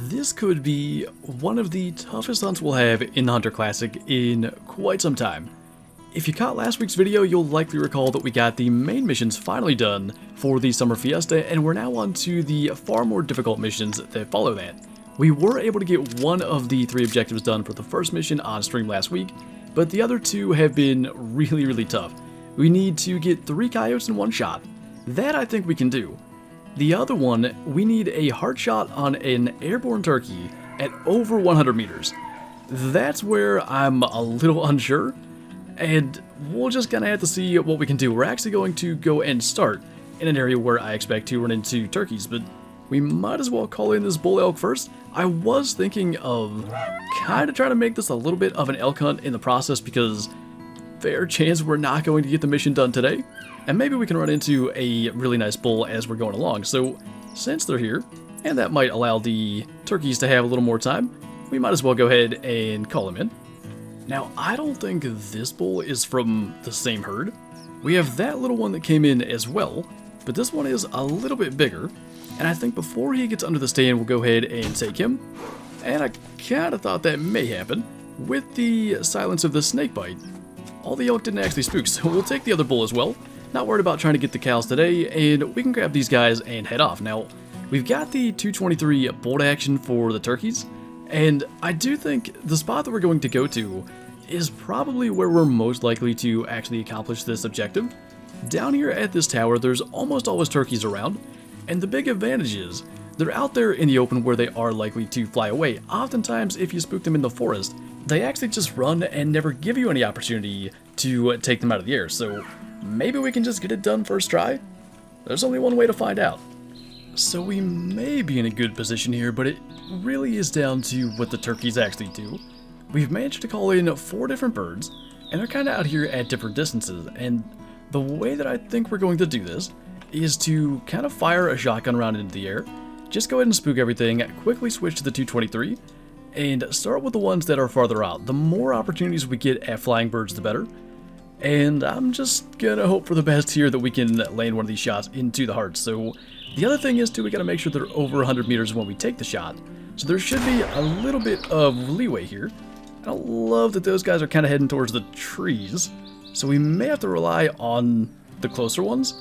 This could be one of the toughest hunts we'll have in the Hunter Classic in quite some time. If you caught last week's video, you'll likely recall that we got the main missions finally done for the Summer Fiesta, and we're now on to the far more difficult missions that follow that. We were able to get one of the 3 objectives done for the first mission on stream last week, but the other 2 have been really tough. We need to get 3 coyotes in one shot. That I think we can do. The other one, we need a heart shot on an airborne turkey at over 100 meters. That's where I'm a little unsure, and we'll just gonna have to see what we can do. We're actually going to go and start in an area where I expect to run into turkeys, but we might as well call in this bull elk first. I was thinking of kind of trying to make this a little bit of an elk hunt in the process, because fair chance we're not going to get the mission done today. And maybe we can run into a really nice bull as we're going along. So since they're here, and that might allow the turkeys to have a little more time, we might as well go ahead and call them in. Now, I don't think this bull is from the same herd. We have that little one that came in as well, but this one is a little bit bigger. And I think before he gets under the stand, we'll go ahead and take him. And I kind of thought that may happen with the silence of the snake bite. All the elk didn't actually spook, so we'll take the other bull as well. Not worried about trying to get the cows today, and we can grab these guys and head off. Now, we've got the 223 bolt action for the turkeys, and I do think the spot that we're going to go to is probably where we're most likely to actually accomplish this objective. Down here at this tower, there's almost always turkeys around, and the big advantage is they're out there in the open where they are likely to fly away. Oftentimes, if you spook them in the forest, they actually just run and never give you any opportunity to take them out of the air, so maybe we can just get it done first try? There's only one way to find out. So we may be in a good position here, but it really is down to what the turkeys actually do. We've managed to call in 4 different birds, and they're kind of out here at different distances, and the way that I think we're going to do this is to kind of fire a shotgun round into the air, just go ahead and spook everything, quickly switch to the 223, and start with the ones that are farther out. The more opportunities we get at flying birds, the better. And I'm just gonna hope for the best here that we can land one of these shots into the heart. So the other thing is too, we gotta make sure they're over 100 meters when we take the shot. So there should be a little bit of leeway here. I don't love that those guys are kind of heading towards the trees. So we may have to rely on the closer ones,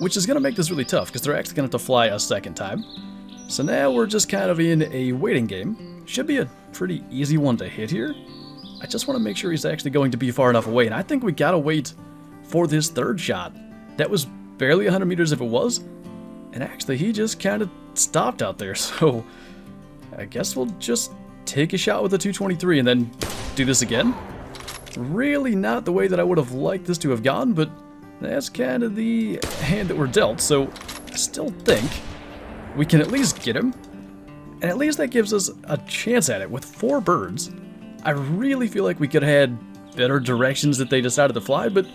which is gonna make this really tough because they're actually gonna have to fly a second time. So now we're just kind of in a waiting game. Should be a pretty easy one to hit here. I just want to make sure he's actually going to be far enough away, and I think we gotta wait for this third shot. That was barely 100 meters if it was, and actually he just kind of stopped out there, so I guess we'll just take a shot with the 223 and then do this again. Really not the way that I would have liked this to have gone, but that's kind of the hand that we're dealt, so I still think we can at least get him, and at least that gives us a chance at it with 4 birds. I really feel like we could have had better directions that they decided to fly, but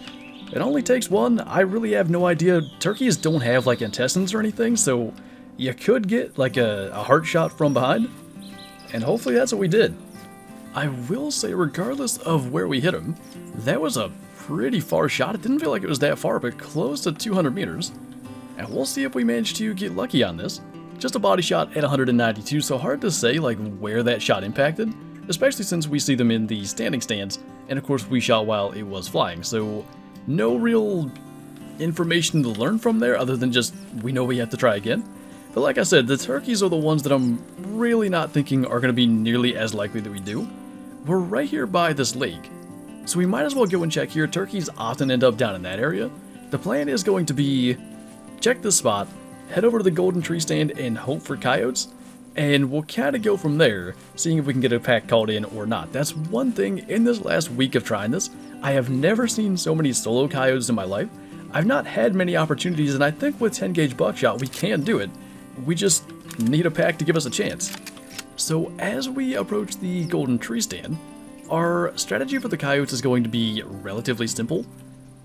it only takes one. I really have no idea. Turkeys don't have like intestines or anything, so you could get like a heart shot from behind, and hopefully that's what we did. I will say, regardless of where we hit him, that was a pretty far shot. It didn't feel like it was that far, but close to 200 meters. And we'll see if we manage to get lucky on this. Just a body shot at 192, so hard to say like where that shot impacted, especially since we see them in the standing stands, and of course we shot while it was flying, so no real information to learn from there other than just we know we have to try again. But like I said, the turkeys are the ones that I'm really not thinking are going to be nearly as likely that we do. We're right here by this lake, so we might as well go and check here. Turkeys often end up down in that area. The plan is going to be check this spot, head over to the golden tree stand and hope for coyotes, and we'll kind of go from there, seeing if we can get a pack called in or not. That's one thing in this last week of trying this. I have never seen so many solo coyotes in my life. I've not had many opportunities, and I think with 10 gauge buckshot we can do it. We just need a pack to give us a chance. So as we approach the golden tree stand, our strategy for the coyotes is going to be relatively simple.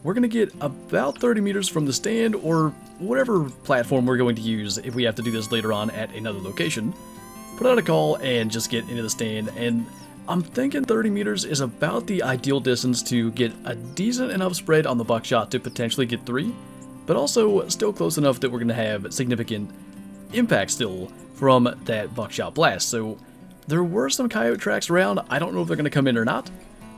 We're going to get about 30 meters from the stand, or whatever platform we're going to use if we have to do this later on at another location. Put out a call and just get into the stand, and I'm thinking 30 meters is about the ideal distance to get a decent enough spread on the buckshot to potentially get 3, but also still close enough that we're going to have significant impact still for from that buckshot blast. So there were some coyote tracks around. I don't know if they're going to come in or not,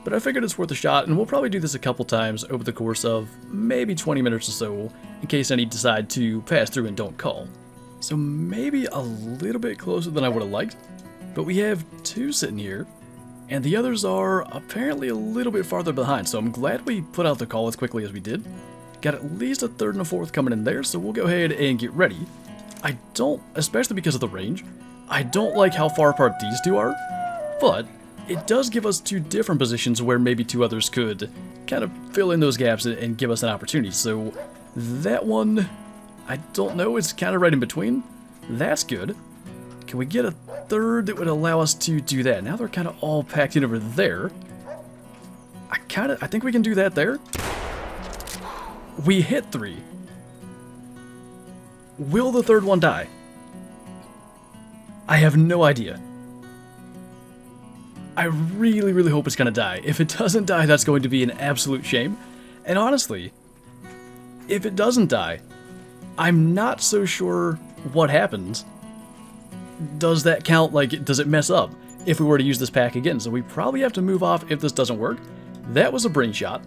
but I figured it's worth a shot, and we'll probably do this a couple times over the course of maybe 20 minutes or so, in case any decide to pass through and don't call. So maybe a little bit closer than I would have liked, but we have 2 sitting here, and the others are apparently a little bit farther behind, so I'm glad we put out the call as quickly as we did. Got at least a 3rd and a 4th coming in there, so we'll go ahead and get ready. I don't, especially because of the range, I don't like how far apart these 2 are, but it does give us 2 different positions where maybe 2 others could kind of fill in those gaps and give us an opportunity. So that one, I don't know, it's kind of right in between. That's good. Can we get a 3rd that would allow us to do that? Now they're kind of all packed in over there. I think we can do that there. We hit 3. Will the 3rd one die? I have no idea. I really, really hope it's going to die. If it doesn't die, that's going to be an absolute shame. And honestly, if it doesn't die, I'm not so sure what happens. Does that count? Like, does it mess up if we were to use this pack again? So we probably have to move off if this doesn't work. That was a brain shot.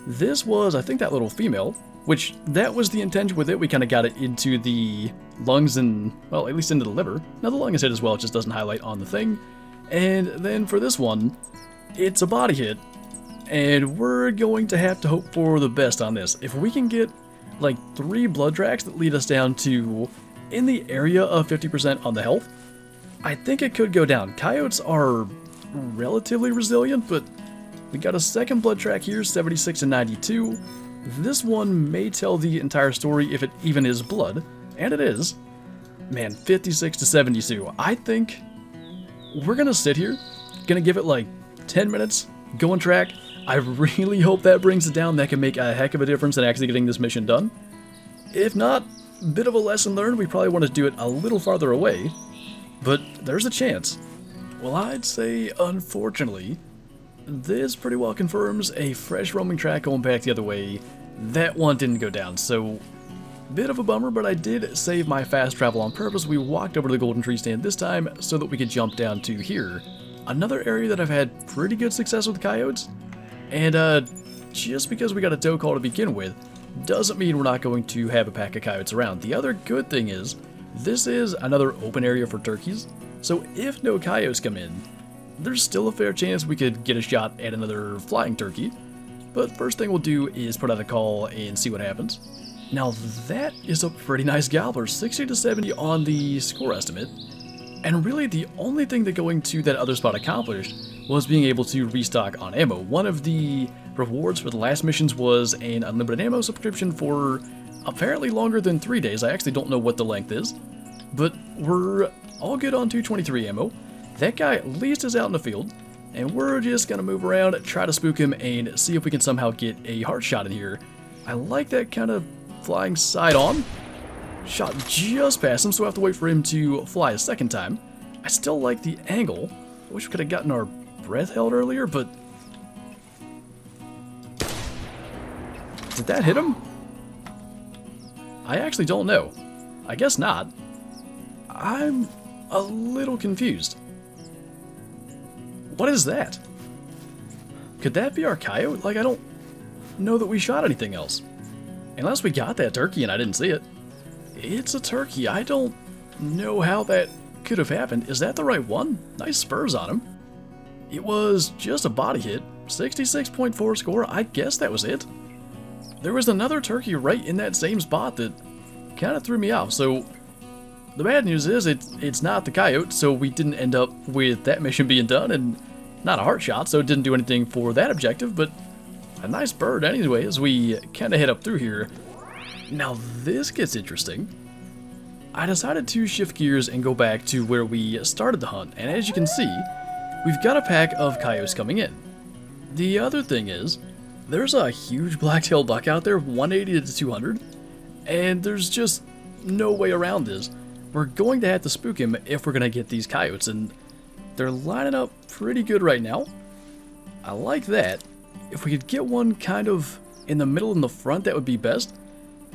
This was, I think, that little female, which that was the intention with it. We kind of got it into the lungs and, well, at least into the liver. Now the lung is hit as well, it just doesn't highlight on the thing. And then for this one, it's a body hit, and we're going to have to hope for the best on this. If we can get like 3 blood tracks that lead us down to in the area of 50% on the health, I think it could go down. Coyotes are relatively resilient, but we got a 2nd blood track here, 76 and 92. This one may tell the entire story if it even is blood, and it is. Man, 56 to 72. I think we're gonna sit here, gonna give it like 10 minutes, go on track. I really hope that brings it down. That can make a heck of a difference in actually getting this mission done. If not, bit of a lesson learned. We probably want to do it a little farther away, but there's a chance. Well, I'd say, unfortunately, this pretty well confirms a fresh roaming track going back the other way. That one didn't go down, so bit of a bummer, but I did save my fast travel on purpose. We walked over to the golden tree stand this time so that we could jump down to here. Another area that I've had pretty good success with coyotes, and just because we got a doe call to begin with doesn't mean we're not going to have a pack of coyotes around. The other good thing is this is another open area for turkeys, so if no coyotes come in, there's still a fair chance we could get a shot at another flying turkey. But first thing we'll do is put out a call and see what happens. Now that is a pretty nice gobbler, 60 to 70 on the score estimate. And really the only thing that going to that other spot accomplished was being able to restock on ammo. One of the rewards for the last missions was an unlimited ammo subscription for apparently longer than 3 days. I actually don't know what the length is, but we're all good on 223 ammo. That guy at least is out in the field, and we're just gonna move around, try to spook him, and see if we can somehow get a heart shot in here. I like that kind of flying side on. Shot just past him, so I have to wait for him to fly a 2nd time. I still like the angle. I wish we could have gotten our breath held earlier, but did that hit him? I actually don't know. I guess not. I'm a little confused. What is that? Could that be our coyote? Like, I don't know that we shot anything else. Unless we got that turkey and I didn't see it. It's a turkey. I don't know how that could have happened. Is that the right one? Nice spurs on him. It was just a body hit. 66.4 score. I guess that was it. There was another turkey right in that same spot that kind of threw me off. So the bad news is it's not the coyote, so we didn't end up with that mission being done, and not a heart shot, so it didn't do anything for that objective, but a nice bird anyway as we kind of head up through here. Now this gets interesting. I decided to shift gears and go back to where we started the hunt, and as you can see, we've got a pack of coyotes coming in. The other thing is, there's a huge black-tailed buck out there, 180 to 200, and there's just no way around this. We're going to have to spook him if we're going to get these coyotes, and they're lining up pretty good right now. I like that. If we could get one kind of in the middle and the front, that would be best.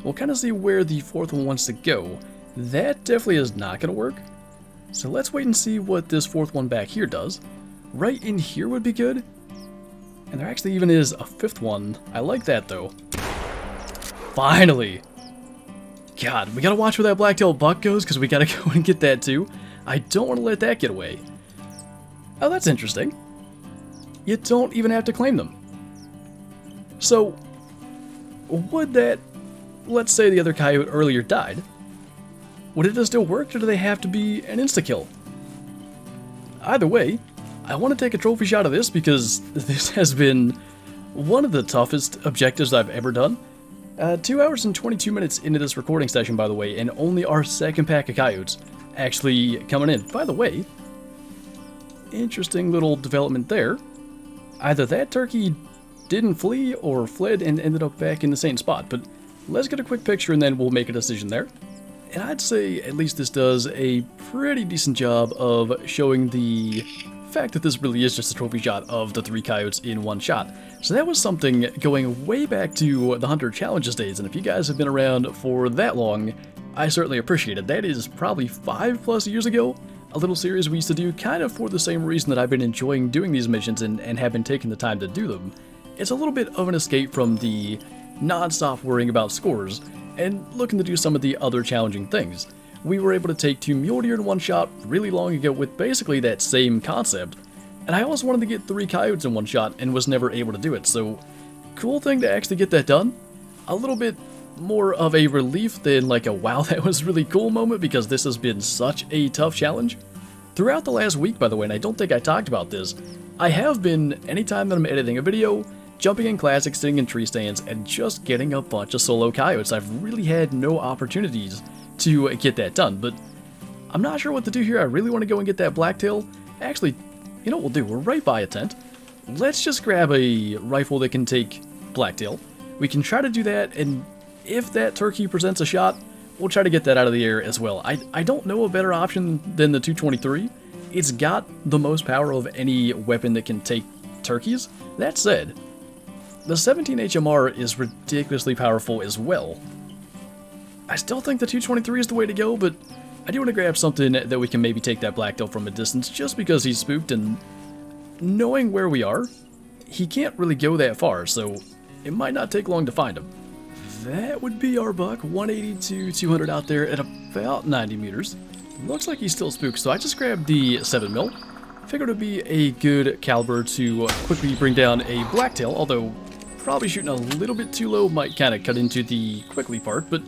We'll kind of see where the 4th one wants to go. That definitely is not going to work. So let's wait and see what this fourth one back here does. Right in here would be good. And there actually even is a fifth one. I like that though. Finally! God, we gotta watch where that black-tailed buck goes because we gotta go and get that too. I don't want to let that get away. Oh, that's interesting. You don't even have to claim them. So, would that, let's say the other coyote earlier died, would it still work or do they have to be an insta-kill? Either way, I want to take a trophy shot of this because this has been one of the toughest objectives I've ever done. 2 hours and 22 minutes into this recording session, by the way, and only our second pack of coyotes actually coming in. By the way, interesting little development there. Either that turkey didn't flee or fled and ended up back in the same spot, but let's get a quick picture and then we'll make a decision there. And I'd say at least this does a pretty decent job of showing the fact that this really is just a trophy shot of the 3 coyotes in one shot. So that was something going way back to the Hunter Challenges days, and if you guys have been around for that long, I certainly appreciate it. That is probably 5+ years ago, a little series we used to do kind of for the same reason that I've been enjoying doing these missions and have been taking the time to do them. It's a little bit of an escape from the non-stop worrying about scores and looking to do some of the other challenging things. We were able to take 2 mule deer in one shot really long ago with basically that same concept, and I always wanted to get 3 coyotes in one shot and was never able to do it, so cool thing to actually get that done. A little bit more of a relief than like a wow that was really cool moment because this has been such a tough challenge. Throughout the last week, by the way, and I don't think I talked about this, I have been, anytime that I'm editing a video, jumping in classic, sitting in tree stands, and just getting a bunch of solo coyotes. I've really had no opportunities to get that done, but I'm not sure what to do here. I really want to go and get that blacktail. Actually, you know what we'll do? We're right by a tent. Let's just grab a rifle that can take blacktail. We can try to do that, and if that turkey presents a shot, we'll try to get that out of the air as well. I don't know a better option than the 223. It's got the most power of any weapon that can take turkeys. That said, the 17 HMR is ridiculously powerful as well. I still think the 223 is the way to go, but I do want to grab something that we can maybe take that blacktail from a distance just because he's spooked, and knowing where we are, he can't really go that far, so it might not take long to find him. That would be our buck, 180 to 200 out there at about 90 meters. Looks like he's still spooked, so I just grabbed the 7mm. Figured it would be a good caliber to quickly bring down a blacktail, although probably shooting a little bit too low might kind of cut into the quickly part, but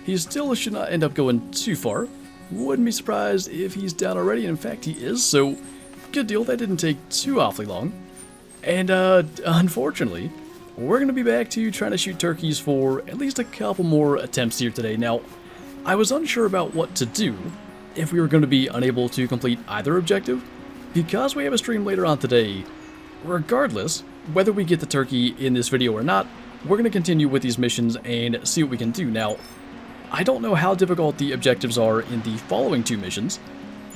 he still should not end up going too far. Wouldn't be surprised if he's down already, and in fact he is, so good deal. That didn't take too awfully long. And unfortunately, we're going to be back to trying to shoot turkeys for at least a couple more attempts here today. Now, I was unsure about what to do if we were going to be unable to complete either objective. Because we have a stream later on today, regardless whether we get the turkey in this video or not, we're going to continue with these missions and see what we can do. Now, I don't know how difficult the objectives are in the following 2 missions,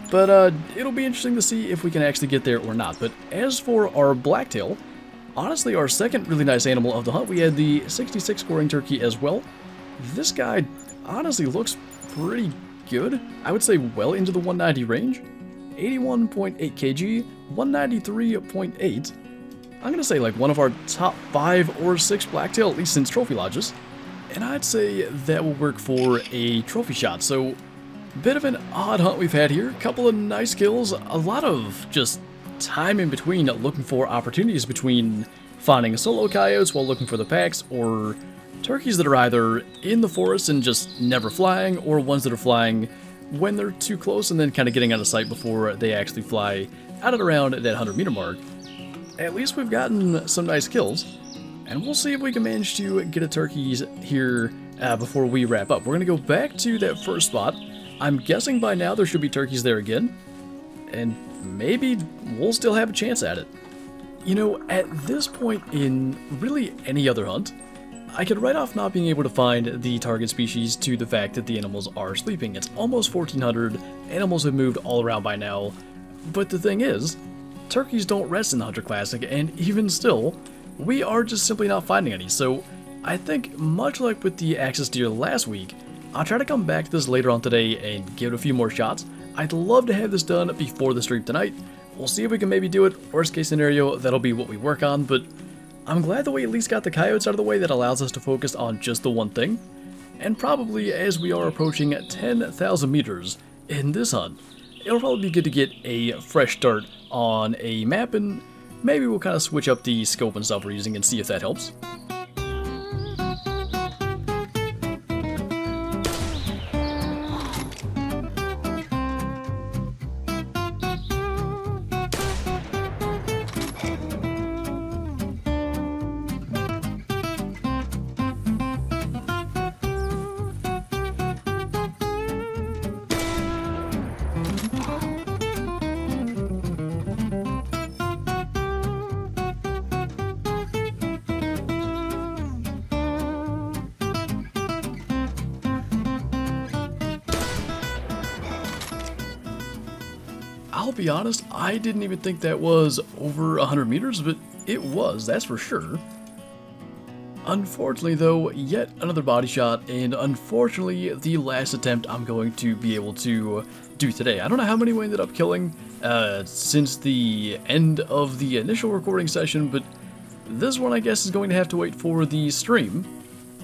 but it'll be interesting to see if we can actually get there or not. But as for our blacktail, honestly our second really nice animal of the hunt, we had the 66 scoring turkey as well. This guy honestly looks pretty good. I would say well into the 190 range. 81.8 kg, 193.8. I'm going to say like one of our top 5 or 6 blacktail, at least since trophy lodges. And I'd say that will work for a trophy shot. So, bit of an odd hunt we've had here. Couple of nice kills. A lot of just time in between looking for opportunities between finding solo coyotes while looking for the packs, or turkeys that are either in the forest and just never flying, or ones that are flying when they're too close and then kind of getting out of sight before they actually fly out and around that 100-meter mark. At least we've gotten some nice kills. And we'll see if we can manage to get a turkeys here before we wrap up. We're going to go back to that first spot. I'm guessing by now there should be turkeys there again. And maybe we'll still have a chance at it. You know, at this point in really any other hunt, I could write off not being able to find the target species to the fact that the animals are sleeping. It's almost 1400. Animals have moved all around by now. But the thing is, turkeys don't rest in the Hunter Classic, and even still, we are just simply not finding any. So I think, much like with the axis deer last week, I'll try to come back to this later on today and give it a few more shots. I'd love to have this done before the stream tonight. We'll see if we can maybe do it. Worst case scenario, that'll be what we work on, but I'm glad that we at least got the coyotes out of the way. That allows us to focus on just the one thing. And probably as we are approaching 10,000 meters in this hunt, it'll probably be good to get a fresh start on a map, and maybe we'll kind of switch up the scope and stuff we're using and see if that helps. I'll be honest, I didn't even think that was over 100 meters, but it was, that's for sure. Unfortunately though, yet another body shot, and unfortunately the last attempt I'm going to be able to do today. I don't know how many we ended up killing since the end of the initial recording session, but this one I guess is going to have to wait for the stream.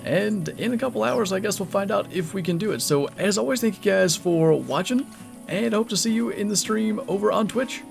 And in a couple hours I guess we'll find out if we can do it. So as always, thank you guys for watching, and I hope to see you in the stream over on Twitch.